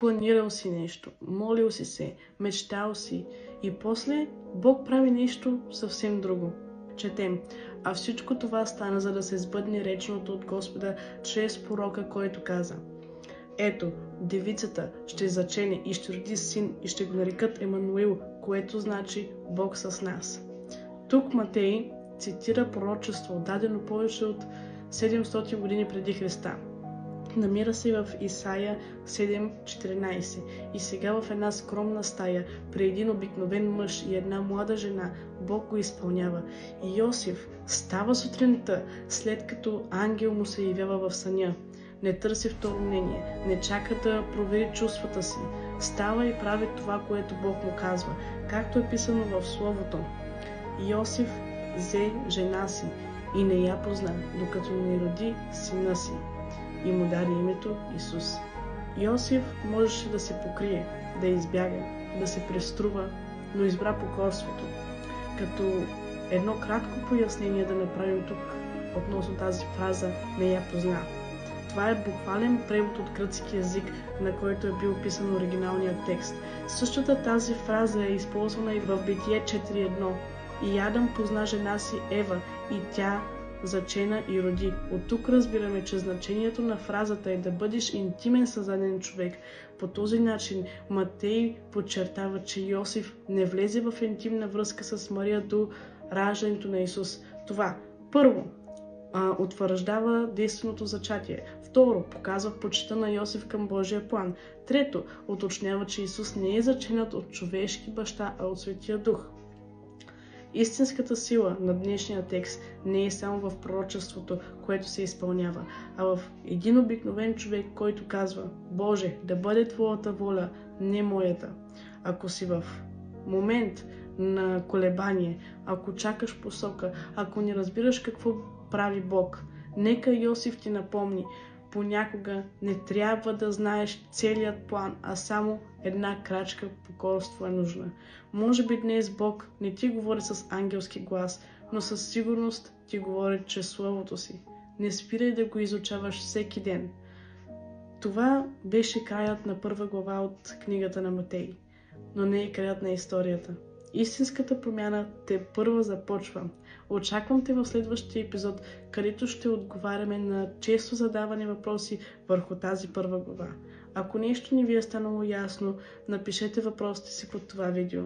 Планирал си нещо, молил си се, мечтал си и после Бог прави нещо съвсем друго. Четем: а всичко това стана, за да се сбъдне реченото от Господа чрез пророка, който каза: ето, девицата ще зачене и ще роди син и ще го нарекат Емануил, което значи Бог с нас. Тук Матей цитира пророчество, дадено повече от 700 години преди Христа. Намира се в Исаия 7:14 и сега в една скромна стая при един обикновен мъж и една млада жена Бог го изпълнява. И Йосиф става сутринта, след като ангел му се явява в съня. Не търси второ мнение, не чака да провери чувствата си. Става и прави това, което Бог му казва, както е писано в Словото. Йосиф взе жена си и не я позна, докато не роди сина си, и му даде името Исус. Йосиф можеше да се покрие, да избяга, да се преструва, но избра покорството. Като едно кратко пояснение да направим тук относно тази фраза "не я позна". Това е буквален превод от гръцки език, на който е бил писан оригиналният текст. Същата тази фраза е използвана и в Битие 4:1. И Адам позна жена си Ева, и тя зачена и роди. От тук разбираме, че значението на фразата е да бъдеш интимен с даден човек. По този начин Матей подчертава, че Йосиф не влезе в интимна връзка с Мария до раждането на Исус. Това, първо, утвърждава действеното зачатие. Второ, показва почита на Йосиф към Божия план. Трето, уточнява, че Исус не е заченат от човешки баща, а от Светия Дух. Истинската сила на днешния текст не е само в пророчеството, което се изпълнява, а в един обикновен човек, който казва: Боже, да бъде Твоята воля, не моята. Ако си в момент на колебание, ако чакаш посока, ако не разбираш какво прави Бог, нека Йосиф ти напомни: понякога не трябва да знаеш целият план, а само една крачка покорство е нужна. Може би днес Бог не ти говори с ангелски глас, но със сигурност ти говори чрез Словото си. Не спирай да го изучаваш всеки ден. Това беше краят на първа глава от книгата на Матей, но не е краят на историята. Истинската промяна тепърва започва. Очаквам те в следващия епизод, където ще отговаряме на често задавани въпроси върху тази първа глава. Ако нещо не ви е станало ясно, напишете въпросите си под това видео.